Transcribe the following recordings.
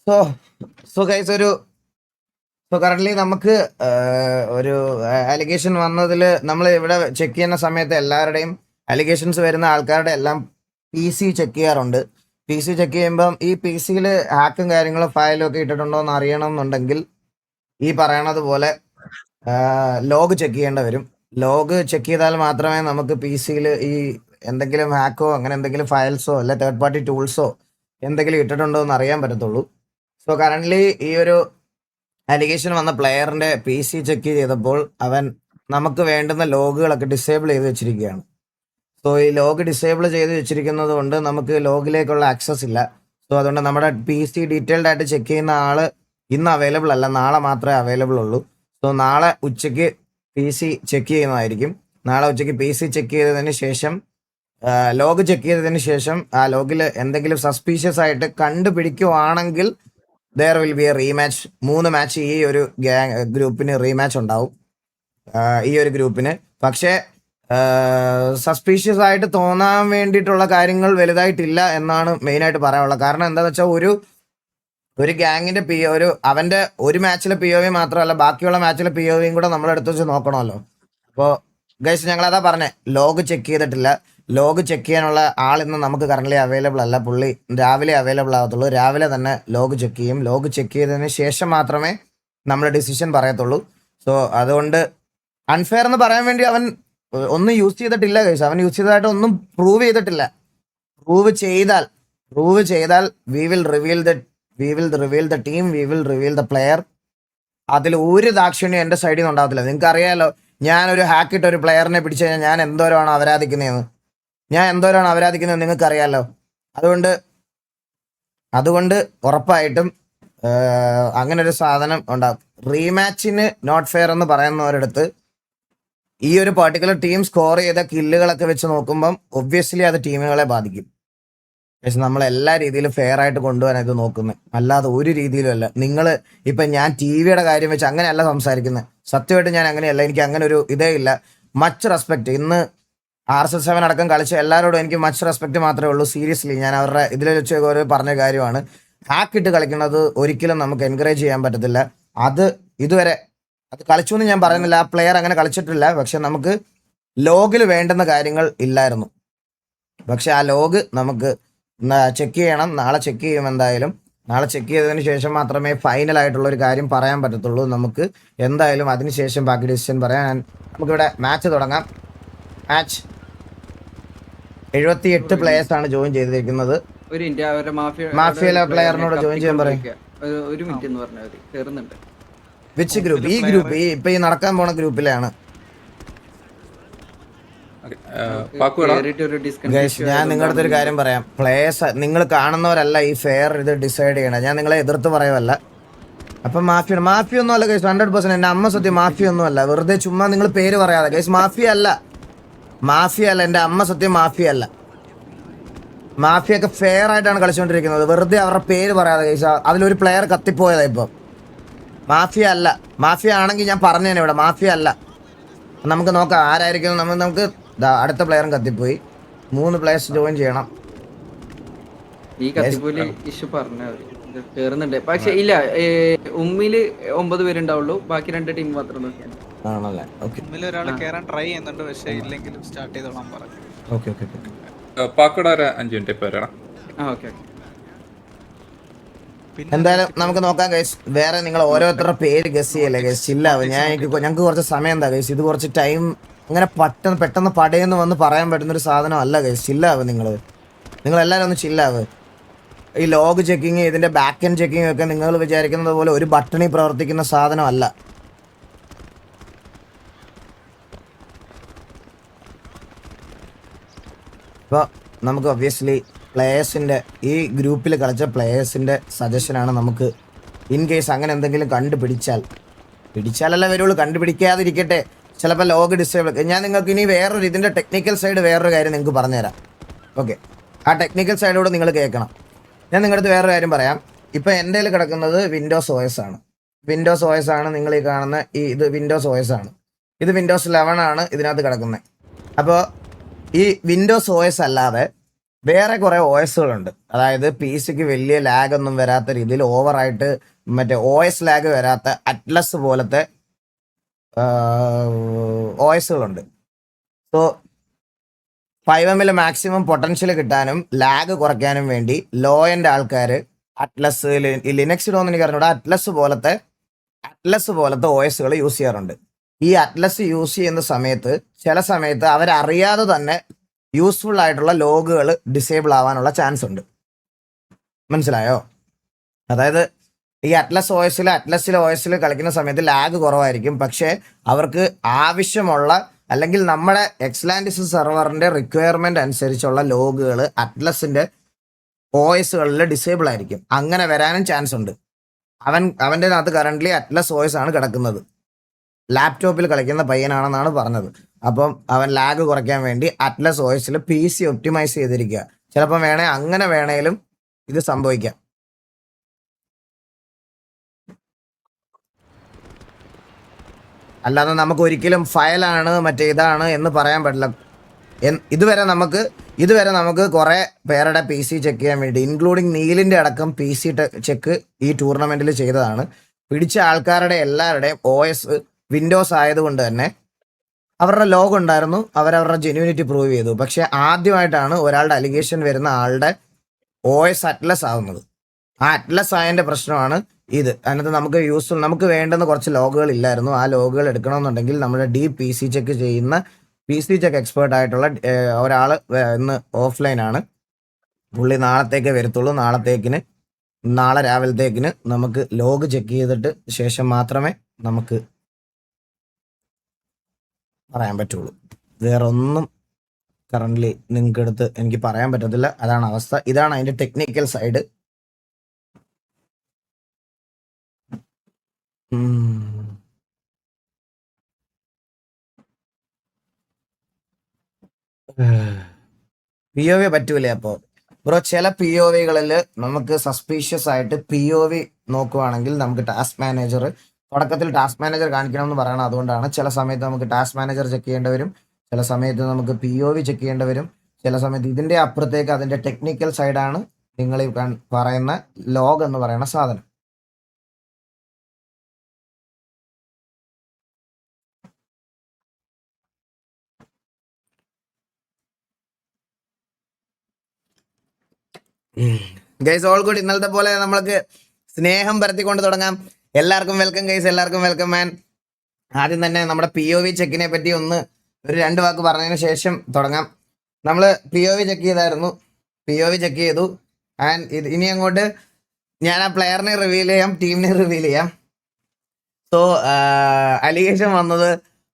So so guys so current നമുക്ക് ഒരു allegation വന്നതിൽ നമ്മൾ ഇവിടെ ചെക്ക് ചെയ്യുന്ന സമയത്ത് എല്ലാവരുടെയും അലിഗേഷൻസ് വരുന്ന ആൾക്കാരുടെ എല്ലാം PC ചെക്ക് ചെയ്യാറുണ്ട്. PC ചെക്ക് ചെയ്യുമ്പം ഈ PC-യിൽ ഹാക്കും കാര്യങ്ങളും ഫയലും ഒക്കെ ഇട്ടിട്ടുണ്ടോ എന്ന് അറിയണം എന്നുണ്ടെങ്കിൽ ഈ പറയണത് പോലെ ലോഗ് ചെക്ക് ചെയ്യേണ്ടി വരും. ലോഗ് ചെക്ക് ചെയ്താൽ മാത്രമേ നമുക്ക് PC-യിൽ ഈ എന്തെങ്കിലും ഹാക്കോ അങ്ങനെ എന്തെങ്കിലും ഫയൽസോ അല്ലെ തേർഡ് പാർട്ടി ടൂൾസോ എന്തെങ്കിലും ഇട്ടിട്ടുണ്ടോ എന്ന് അറിയാൻ പറ്റത്തുള്ളൂ. സോ കറന്റ് ഈ ഒരു അലിഗേഷൻ വന്ന പ്ലെയറിന്റെ PC ചെക്ക് ചെയ്തപ്പോൾ അവൻ നമുക്ക് വേണ്ടുന്ന ലോഗുകളൊക്കെ ഡിസേബിൾ ചെയ്ത് വെച്ചിരിക്കുകയാണ്. സോ ഈ ലോഗ് ഡിസേബിൾ ചെയ്ത് വെച്ചിരിക്കുന്നത് കൊണ്ട് നമുക്ക് ലോഗിലേക്കുള്ള ആക്സസ് ഇല്ല. സോ അതുകൊണ്ട് നമ്മുടെ PC ഡീറ്റെയിൽഡ് ആയിട്ട് ചെക്ക് ചെയ്യുന്ന ആള് ഇന്ന് അവൈലബിൾ അല്ല, നാളെ മാത്രമേ അവൈലബിൾ ഉള്ളൂ. സോ നാളെ ഉച്ചയ്ക്ക് PC ചെക്ക് ചെയ്യുന്നതായിരിക്കും. നാളെ ഉച്ചയ്ക്ക് PC ചെക്ക് ചെയ്തതിന് ശേഷം ലോഗ് ചെക്ക് ചെയ്തതിന് ശേഷം ആ ലോഗിൽ എന്തെങ്കിലും സസ്പീഷ്യസ് ആയിട്ട് കണ്ടുപിടിക്കുവാണെങ്കിൽ there will be a rematch. 3 match ഈ ഒരു ഗ്രൂപ്പിന് റീമാച്ച് ഉണ്ടാവും. ഈ ഒരു ഗ്രൂപ്പിന് പക്ഷേ സസ്പീഷ്യസ് ആയിട്ട് തോന്നാൻ വേണ്ടിയിട്ടുള്ള കാര്യങ്ങൾ വലുതായിട്ടില്ല എന്നാണ് മെയിനായിട്ട് പറയാനുള്ളത്. കാരണം എന്താണെന്ന് വെച്ചാൽ ഒരു ഗ്യാങ്ങിന്റെ അവന്റെ ഒരു മാച്ചിലെ POV മാത്രമല്ല, ബാക്കിയുള്ള മാച്ചിലെ POVയും കൂടെ നമ്മൾ എടുത്ത് വെച്ച് നോക്കണമല്ലോ. അപ്പോൾ ഗൈസ് ഞങ്ങളതാ പറഞ്ഞേ, ലോഗ് ചെക്ക് ചെയ്തിട്ടില്ല. ലോഗ് ചെക്ക് ചെയ്യാനുള്ള ആൾ ഇന്ന് നമുക്ക് കറന്റ് അവൈലബിൾ അല്ല. പുള്ളി രാവിലെ അവൈലബിൾ ആകത്തുള്ളൂ. രാവിലെ തന്നെ ലോഗ് ചെക്ക് ചെയ്യും. ലോഗ് ചെക്ക് ചെയ്തതിന് ശേഷം മാത്രമേ നമ്മൾ ഡിസിഷൻ പറയത്തുള്ളൂ. സോ അതുകൊണ്ട് അൺഫെയർ എന്ന് പറയാൻ വേണ്ടി അവൻ ഒന്നും യൂസ് ചെയ്തിട്ടില്ല ഗൈസ്. അവൻ യൂസ് ചെയ്തതായിട്ട് ഒന്നും പ്രൂവ് ചെയ്തിട്ടില്ല. പ്രൂവ് ചെയ്താൽ we will reveal the team, we will reveal the player. അതിൽ ഒരു ദാക്ഷിണ്യം എൻ്റെ സൈഡിൽ നിന്ന് ഉണ്ടാകത്തില്ല. നിങ്ങൾക്ക് അറിയാലോ, ഞാനൊരു ഹാക്കിട്ട് ഒരു പ്ലെയറിനെ പിടിച്ചു കഴിഞ്ഞാൽ ഞാൻ എന്തോരമാണ് അവരാധിക്കുന്നതെന്ന് നിങ്ങൾക്കറിയാലോ. അതുകൊണ്ട് ഉറപ്പായിട്ടും അങ്ങനെ ഒരു സാധനം ഉണ്ടാകും. റീമാച്ചിന് നോട്ട് ഫെയർ എന്ന് പറയുന്നവരടുത്ത് ഈ ഒരു പർട്ടിക്കുലർ ടീം സ്കോർ ചെയ്ത കില്ലുകളൊക്കെ വെച്ച് നോക്കുമ്പം ഒബ്വിയസ്ലി അത് ടീമുകളെ ബാധിക്കും. പക്ഷെ നമ്മൾ എല്ലാ രീതിയിലും ഫെയർ ആയിട്ട് കൊണ്ടുപോകാനായിട്ട് നോക്കുന്നത്, അല്ലാതെ ഒരു രീതിയിലും അല്ല. നിങ്ങൾ ഇപ്പം ഞാൻ TV-യുടെ കാര്യം വെച്ച് അങ്ങനെയല്ല സംസാരിക്കുന്നത്. സത്യമായിട്ട് ഞാൻ അങ്ങനെയല്ല. എനിക്ക് അങ്ങനെ ഒരു ഇതേ ഇല്ല. Much respect. ഇന്ന് RSL7 അടക്കം കളിച്ച എല്ലാവരോടും എനിക്ക് മച്ച് റെസ്പെക്ട് മാത്രമേ ഉള്ളൂ. സീരിയസ്ലി ഞാൻ അവരുടെ ഇതിൽ വെച്ച് ഒരു പറഞ്ഞ കാര്യമാണ്. ഹാക്കിട്ട് കളിക്കുന്നത് ഒരിക്കലും നമുക്ക് എൻകറേജ് ചെയ്യാൻ പറ്റത്തില്ല. ഇതുവരെ അത് കളിച്ചു എന്ന് ഞാൻ പറയുന്നില്ല, ആ പ്ലെയർ അങ്ങനെ കളിച്ചിട്ടില്ല. പക്ഷെ നമുക്ക് ലോഗിൽ വേണ്ടുന്ന കാര്യങ്ങൾ ഇല്ലായിരുന്നു. പക്ഷെ ആ ലോഗ് നമുക്ക് ചെക്ക് ചെയ്യണം. നാളെ ചെക്ക് ചെയ്യും. എന്തായാലും നാളെ ചെക്ക് ചെയ്തതിന് ശേഷം മാത്രമേ ഫൈനൽ ആയിട്ടുള്ള ഒരു കാര്യം പറയാൻ പറ്റത്തുള്ളൂ. നമുക്ക് എന്തായാലും അതിനുശേഷം ബാക്കി ഡിസിഷൻ പറയാൻ. നമുക്കിവിടെ മാച്ച് തുടങ്ങാം. മാച്ച് 78 പ്ലേയേഴ്സാണ് ജോയിൻ ചെയ്തിരിക്കുന്നത്. മാഫിയയിലെ പ്ലെയറിനോട് ജോയിൻ ചെയ്യാൻ പറയും. Which group? ഈ ഗ്രൂപ്പ് ഇപ്പൊ ഈ നടക്കാൻ പോണ ഗ്രൂപ്പിലാണ്. ഞാൻ നിങ്ങളുടെ അടുത്തൊരു കാര്യം പറയാം. പ്ലേയേഴ്സ് നിങ്ങൾ കാണുന്നവരല്ല ഈ ഫെയർ ഇത് ഡിസൈഡ് ചെയ്യണം. ഞാൻ നിങ്ങളെ എതിർത്ത് പറയുമല്ല. അപ്പം മാഫിയ ഒന്നും അല്ല ഗൈസ്. 100% എൻ്റെ അമ്മ സത്യം മാഫിയ ഒന്നും അല്ല. വെറുതെ ചുമ്മാ നിങ്ങൾ പേര് പറയാതെ ഗൈസ്. മാഫിയ അല്ല. എൻ്റെ അമ്മ സത്യം മാഫിയ അല്ല. മാഫിയൊക്കെ ഫെയർ ആയിട്ടാണ് കളിച്ചുകൊണ്ടിരിക്കുന്നത്. വെറുതെ അവരുടെ പേര് പറയാതെ ഗൈസ്. അതിലൊരു പ്ലെയർ കത്തിപ്പോയതാ ഇപ്പം. മാഫിയ അല്ല. മാഫിയ ആണെങ്കിൽ ഞാൻ പറഞ്ഞേനെ ഇവിടെ. മാഫിയ അല്ല. നമുക്ക് നോക്കാം ആരായിരിക്കും. നമുക്ക് അടുത്ത പ്ലെയറും കത്തിപ്പോയി. 3 പ്ലേയേഴ്സ് ജോയിൻ ചെയ്യണം. ഈ കത്തിപ്പോയി ഇഷ്യൂ പറഞ്ഞുണ്ട്. പക്ഷെ ഇല്ല, ഉമ്മില് 9 പേരുണ്ടാവുള്ളൂ. ബാക്കി 2 ടീം മാത്രം നോക്കിയാണ്. ആണല്ലേ? ഓക്കെ. ഒരാൾ കേറാൻ ട്രൈ ചെയ്യുന്നുണ്ട്. പക്ഷെ ഇല്ലെങ്കിലും സ്റ്റാർട്ട് ചെയ്തോളാൻ പറഞ്ഞു. ഓക്കെ. പാക്കോട് 5 മിനിറ്റ് പേരാണ്. എന്തായാലും നമുക്ക് നോക്കാം ഗൈസ്. വേറെ നിങ്ങൾ ഓരോരുത്തരുടെ പേര് ഗസ് ചെയ്യല്ലേ ഗൈസ്. ചില്ലാവ്. ഞങ്ങൾക്ക് കുറച്ച് സമയം എന്താ ഗൈസ്. ഇത് കുറച്ച് ടൈം അങ്ങനെ പെട്ടെന്ന് പടയെന്ന് വന്ന് പറയാൻ പറ്റുന്നൊരു സാധനം അല്ല ഗൈസ്. ചില്ലാവ്. നിങ്ങളെല്ലാവരും ഒന്ന് ചില്ലാവ്. ഈ ലോഗ് ചെക്കിങ്, ഇതിന്റെ ബാക്ക് എൻഡ് ചെക്കിങ് ഒക്കെ നിങ്ങൾ വിചാരിക്കുന്നത് പോലെ ഒരു ബട്ടണിൽ പ്രവർത്തിക്കുന്ന സാധനമല്ല. ഇപ്പോൾ നമുക്ക് ഒബ്വിയസ്ലി പ്ലേയേഴ്സിൻ്റെ ഈ ഗ്രൂപ്പിൽ കളിച്ച പ്ലേയേഴ്സിൻ്റെ സജഷനാണ്. നമുക്ക് ഇൻ കേസ് അങ്ങനെ എന്തെങ്കിലും പിടിച്ചാലല്ല വരുള്ളൂ. കണ്ടുപിടിക്കാതിരിക്കട്ടെ. ചിലപ്പോൾ ലോഗ് ഡിസേബിൾ. ഞാൻ നിങ്ങൾക്ക് ഇനി ഇതിൻ്റെ ടെക്നിക്കൽ സൈഡ് വേറൊരു കാര്യം നിങ്ങൾക്ക് പറഞ്ഞുതരാം. ഓക്കെ, ആ ടെക്നിക്കൽ സൈഡോട് നിങ്ങൾ കേൾക്കണം. ഞാൻ നിങ്ങളുടെ അടുത്ത് വേറൊരു കാര്യം പറയാം. ഇപ്പം എൻ്റെ കയ്യിൽ കിടക്കുന്നത് വിൻഡോസ് OS ആണ്. നിങ്ങൾ ഈ കാണുന്ന ഇത് വിൻഡോസ് OS ആണ്. ഇത് വിൻഡോസ് 11 ആണ് ഇതിനകത്ത് കിടക്കുന്നത്. അപ്പോൾ ഈ വിൻഡോസ് OS അല്ലാതെ വേറെ കുറെ OSകളുണ്ട്. അതായത് പി സിക്ക് വലിയ ലാഗ് ഒന്നും വരാത്ത രീതിയിൽ ഓവറായിട്ട് മറ്റേ OS ലാഗ് വരാത്ത അറ്റ്ലസ് പോലത്തെ OSകളുണ്ട്. സോ 5M മാക്സിമം പൊട്ടൻഷ്യൽ കിട്ടാനും ലാഗ് കുറയ്ക്കാനും വേണ്ടി ലോ എൻഡ് ആൾക്കാർ അറ്റ്ലസ് ലിനക്സിലൊന്നും എനിക്ക് അറിഞ്ഞൂടാ, അറ്റ്ലസ് പോലത്തെ OSകൾ യൂസ് ചെയ്യാറുണ്ട്. ഈ അറ്റ്ലസ് യൂസ് ചെയ്യുന്ന സമയത്ത് ചില സമയത്ത് അവരറിയാതെ തന്നെ യൂസ്ഫുൾ ആയിട്ടുള്ള ലോഗുകൾ ഡിസേബിൾ ആവാനുള്ള ചാൻസ് ഉണ്ട്. മനസ്സിലായോ? അതായത് ഈ അറ്റ്ലസിലെ OSൽ കളിക്കുന്ന സമയത്ത് ലാഗ് കുറവായിരിക്കും. പക്ഷേ അവർക്ക് ആവശ്യമുള്ള അല്ലെങ്കിൽ നമ്മുടെ എക്സ്ലാൻഡിസ് സെർവറിന്റെ റിക്വയർമെന്റ് അനുസരിച്ചുള്ള ലോഗുകൾ അറ്റ്ലസിന്റെ OSകളിൽ ഡിസേബിൾ ആയിരിക്കും. അങ്ങനെ വരാനും ചാൻസ് ഉണ്ട്. അവൻ്റെ അകത്ത് കറന്റ് അറ്റ്ലസ് OS ആണ് കിടക്കുന്നത്. ലാപ്ടോപ്പിൽ കളിക്കുന്ന പയ്യനാണെന്നാണ് പറഞ്ഞത്. അപ്പം അവൻ ലാഗ് കുറയ്ക്കാൻ വേണ്ടി അറ്റ്ലസ് OSൽ PC ഒപ്റ്റിമൈസ് ചെയ്തിരിക്കുക. ചിലപ്പം അങ്ങനെ വേണേലും ഇത് സംഭവിക്കാം. അല്ലാതെ നമുക്ക് ഒരിക്കലും ഫയലാണ് മറ്റേ ഇതാണ് എന്ന് പറയാൻ പറ്റില്ല. ഇതുവരെ നമുക്ക് കുറെ പേരുടെ PC ചെക്ക് ചെയ്യാൻ വേണ്ടി ഇൻക്ലൂഡിങ് നീലിന്റെ അടക്കം PC ചെക്ക് ഈ ടൂർണമെന്റിൽ ചെയ്തതാണ്. പിടിച്ച ആൾക്കാരുടെ എല്ലാവരുടെയും OS വിൻഡോസ് ആയതുകൊണ്ട് തന്നെ അവരുടെ ലോഗ് ഉണ്ടായിരുന്നു, അവരവരുടെ ജെന്യൂനിറ്റി പ്രൂവ് ചെയ്തു. പക്ഷെ ആദ്യമായിട്ടാണ് ഒരാളുടെ അലിഗേഷൻ വരുന്ന ആളുടെ OS അറ്റ്ലസ് ആവുന്നത്. ആ അറ്റ്ലസ് ആയതിന്റെ പ്രശ്നമാണ് ഇത്. അതിനകത്ത് നമുക്ക് വേണ്ടുന്ന കുറച്ച് ലോഗുകൾ ഇല്ലായിരുന്നു. ആ ലോഗുകൾ എടുക്കണമെന്നുണ്ടെങ്കിൽ നമ്മുടെ PC ചെക്ക് ചെയ്യുന്ന PC ചെക്ക് എക്സ്പേർട്ട് ആയിട്ടുള്ള ഒരാൾ ഇന്ന് ഓഫ്ലൈൻ ആണ്. പുള്ളി നാളത്തേക്ക് വരത്തുള്ളൂ. നാളെ രാവിലത്തേക്കിന് നമുക്ക് ലോഗ് ചെക്ക് ചെയ്തിട്ട് ശേഷം മാത്രമേ നമുക്ക് പറയാൻ പറ്റുള്ളൂ. വേറെ ഒന്നും കറൻ്റ്ലി നിങ്ങൾക്ക് എടുത്ത് എനിക്ക് പറയാൻ പറ്റത്തില്ല. അതാണ് അവസ്ഥ. ഇതാണ് അതിൻ്റെ ടെക്നിക്കൽ സൈഡ്. POV പറ്റൂലേ? അപ്പോൾ ബ്രോ ചില POVകളിൽ നമുക്ക് സസ്പീഷ്യസ് ആയിട്ട് POV നോക്കുവാണെങ്കിൽ നമുക്ക് തുടക്കത്തിൽ ടാസ്ക് മാനേജർ കാണിക്കണം എന്ന് പറയണം. അതുകൊണ്ടാണ് ചില സമയത്ത് നമുക്ക് ടാസ്ക് മാനേജർ ചെക്ക് ചെയ്യേണ്ടി വരും, ചില സമയത്ത് നമുക്ക് POV ചെക്ക് ചെയ്യേണ്ടി വരും, ചില സമയത്ത് ഇതിൻ്റെ അപ്പുറത്തേക്ക് അതിൻ്റെ ടെക്നിക്കൽ സൈഡാണ് നിങ്ങൾ ഈ പറയുന്ന ലോഗ് എന്ന് പറയുന്ന സാധനം. Guys all good. ഇന്നലത്തെ പോലെ നമ്മൾക്ക് സ്നേഹം പരത്തിക്കൊണ്ട് തുടങ്ങാം. എല്ലാവർക്കും വെൽക്കം ഗൈസ്, എല്ലാവർക്കും വെൽക്കം മാൻ. ആദ്യം തന്നെ നമ്മുടെ POV ചെക്കിനെ പറ്റി ഒരു 2 വാക്ക് പറഞ്ഞതിന് ശേഷം തുടങ്ങാം. നമ്മൾ POV ചെക്ക് ചെയ്തു. ആൻഡ് ഇനി അങ്ങോട്ട് ഞാൻ ആ പ്ലെയറിനെ റിവീൽ ചെയ്യാം, ടീമിനെ റിവീൽ ചെയ്യാം. സോ അലിഗേഷൻ വന്നത്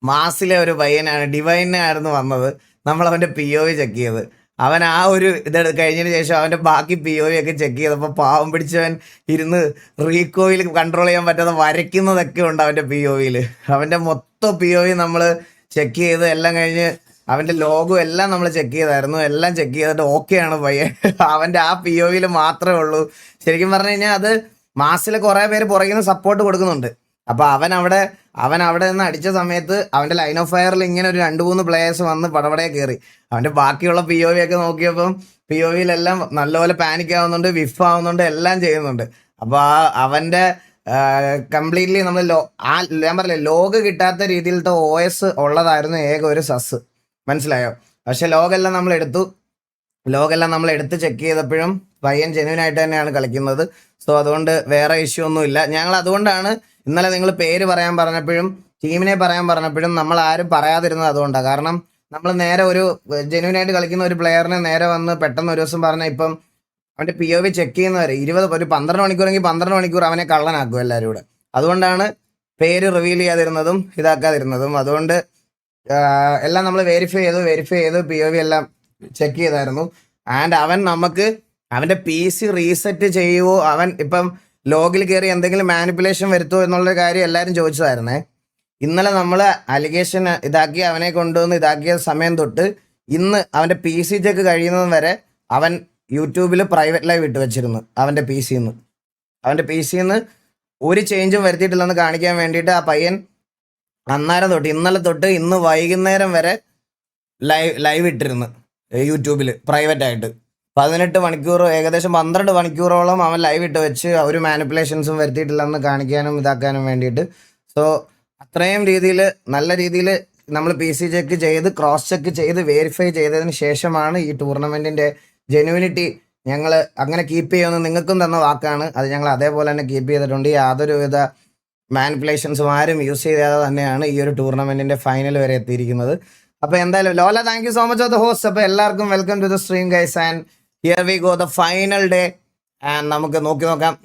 മാസിലെ ഒരു പയ്യനാണ്, ഡിവൈനായിരുന്നു വന്നത്. നമ്മൾ അവൻ്റെ POV ചെക്ക് ചെയ്ത് അവൻ ആ ഒരു കഴിഞ്ഞതിന് ശേഷം അവൻ്റെ ബാക്കി POV ഒക്കെ ചെക്ക് ചെയ്തപ്പോൾ പാവം പിടിച്ചവൻ ഇരുന്ന് റീകോയിൽ കൺട്രോൾ ചെയ്യാൻ പറ്റാതെ വരയ്ക്കുന്നതൊക്കെ ഉണ്ട് അവൻ്റെ POVയിൽ. അവൻ്റെ മൊത്തം POV നമ്മൾ ചെക്ക് ചെയ്ത് എല്ലാം കഴിഞ്ഞ് അവൻ്റെ ലോഗും എല്ലാം നമ്മൾ ചെക്ക് ചെയ്തായിരുന്നു. എല്ലാം ചെക്ക് ചെയ്തിട്ട് ഓക്കെയാണ് പയ്യൻ. അവൻ്റെ ആ POVയിൽ മാത്രമേ ഉള്ളൂ. ശരിക്കും പറഞ്ഞു കഴിഞ്ഞാൽ അത് മാസിൽ കുറേ പേര് പുറകിൽ നിന്ന് സപ്പോർട്ട് കൊടുക്കുന്നുണ്ട്. അപ്പോൾ അവൻ അവിടെ നിന്ന് അടിച്ച സമയത്ത് അവൻ്റെ ലൈൻ ഓഫ് ഫയറിൽ ഇങ്ങനെ ഒരു 2-3 പ്ലേയേഴ്സ് വന്ന് പടപടയെ കയറി. അവൻ്റെ ബാക്കിയുള്ള POV ഒക്കെ നോക്കിയപ്പം POVയിലെല്ലാം നല്ലപോലെ പാനിക് ആവുന്നുണ്ട്, വിഫ് ആവുന്നുണ്ട്, എല്ലാം ചെയ്യുന്നുണ്ട്. അപ്പോൾ അവൻ്റെ കംപ്ലീറ്റ്ലി നമ്മൾ ഞാൻ പറഞ്ഞില്ലേ ലോഗ് കിട്ടാത്ത രീതിയിലത്തെ OS ഉള്ളതായിരുന്നു ഒരു സസ്. മനസ്സിലായോ? പക്ഷെ ലോഗെല്ലാം നമ്മൾ എടുത്ത് ചെക്ക് ചെയ്തപ്പോഴും പയ്യൻ ജെന്യൂൻ ആയിട്ട് തന്നെയാണ് കളിക്കുന്നത്. സോ അതുകൊണ്ട് വേറെ ഇഷ്യൂ ഒന്നുമില്ല. ഞങ്ങൾ അതുകൊണ്ടാണ് ഇന്നലെ നിങ്ങൾ പേര് പറയാൻ പറഞ്ഞപ്പോഴും ടീമിനെ പറയാൻ പറഞ്ഞപ്പോഴും നമ്മൾ ആരും പറയാതിരുന്നത് അതുകൊണ്ടാണ്. കാരണം നമ്മൾ നേരെ ഒരു ജെന്യൂൻ ആയിട്ട് കളിക്കുന്ന ഒരു പ്ലെയറിനെ നേരെ വന്ന് പെട്ടെന്ന് ഒരു ദിവസം പറഞ്ഞാൽ ഇപ്പം അവൻ്റെ POV ചെക്ക് ചെയ്യുന്നവരെ ഒരു 12 മണിക്കൂറെങ്കിൽ 12 മണിക്കൂർ അവനെ കള്ളനാക്കും എല്ലാവരും കൂടെ. അതുകൊണ്ടാണ് പേര് റിവീൽ ചെയ്യാതിരുന്നതും ഇതാക്കാതിരുന്നതും. അതുകൊണ്ട് എല്ലാം നമ്മൾ വെരിഫൈ ചെയ്തു POV എല്ലാം ചെക്ക് ചെയ്തായിരുന്നു. ആൻഡ് അവൻ്റെ PC റീസെറ്റ് ചെയ്യുമോ, അവൻ ഇപ്പം ലോഗിൽ കയറി എന്തെങ്കിലും മാനിപ്പുലേഷൻ വരുത്തുമോ എന്നുള്ളൊരു കാര്യം എല്ലാവരും ചോദിച്ചതായിരുന്നേ. ഇന്നലെ നമ്മൾ അലിഗേഷൻ ഇതാക്കി അവനെ കൊണ്ടുവന്ന് ഇതാക്കിയ സമയം തൊട്ട് ഇന്ന് അവൻ്റെ PC ചെക്ക് കഴിയുന്നത് വരെ അവൻ യൂട്യൂബിൽ പ്രൈവറ്റ് ലൈവ് ഇട്ട് വെച്ചിരുന്നു. അവൻ്റെ PCന്ന് ഒരു ചേഞ്ചും വരുത്തിയിട്ടില്ലെന്ന് കാണിക്കാൻ വേണ്ടിയിട്ട് ആ പയ്യൻ ഇന്നലെ തൊട്ട് ഇന്ന് വൈകുന്നേരം വരെ ലൈവ് ഇട്ടിരുന്നു യൂട്യൂബിൽ പ്രൈവറ്റായിട്ട്. 18 മണിക്കൂർ ഏകദേശം 12 മണിക്കൂറോളം അവൻ ലൈവ് ഇട്ട് വെച്ച് ഒരു മാനിപ്പുലേഷൻസും വരുത്തിയിട്ടില്ലെന്ന് കാണിക്കാനും ഇതാക്കാനും വേണ്ടിയിട്ട്. സോ അത്രയും രീതിയിൽ നല്ല രീതിയിൽ നമ്മൾ PC ചെക്ക് ചെയ്ത് ക്രോസ് ചെക്ക് ചെയ്ത് വെരിഫൈ ചെയ്തതിന് ശേഷമാണ് ഈ ടൂർണമെൻറ്റിൻ്റെ ജെന്യൂനിറ്റി ഞങ്ങൾ അങ്ങനെ കീപ്പ് ചെയ്യുമെന്ന് നിങ്ങൾക്കും തന്ന വാക്കാണ്. അത് ഞങ്ങൾ അതേപോലെ തന്നെ കീപ്പ് ചെയ്തിട്ടുണ്ട്. യാതൊരുവിധ മാനിപ്പുലേഷൻസും ആരും യൂസ് ചെയ്യാതെ തന്നെയാണ് ഈ ഒരു ടൂർണമെൻറ്റിൻ്റെ ഫൈനൽ വരെ എത്തിയിരിക്കുന്നത്. അപ്പോൾ എന്തായാലും Lola thank you so much of the host. അപ്പോൾ എല്ലാവർക്കും welcome to the stream guys and here we go the final day. And നമുക്ക് നോക്കാം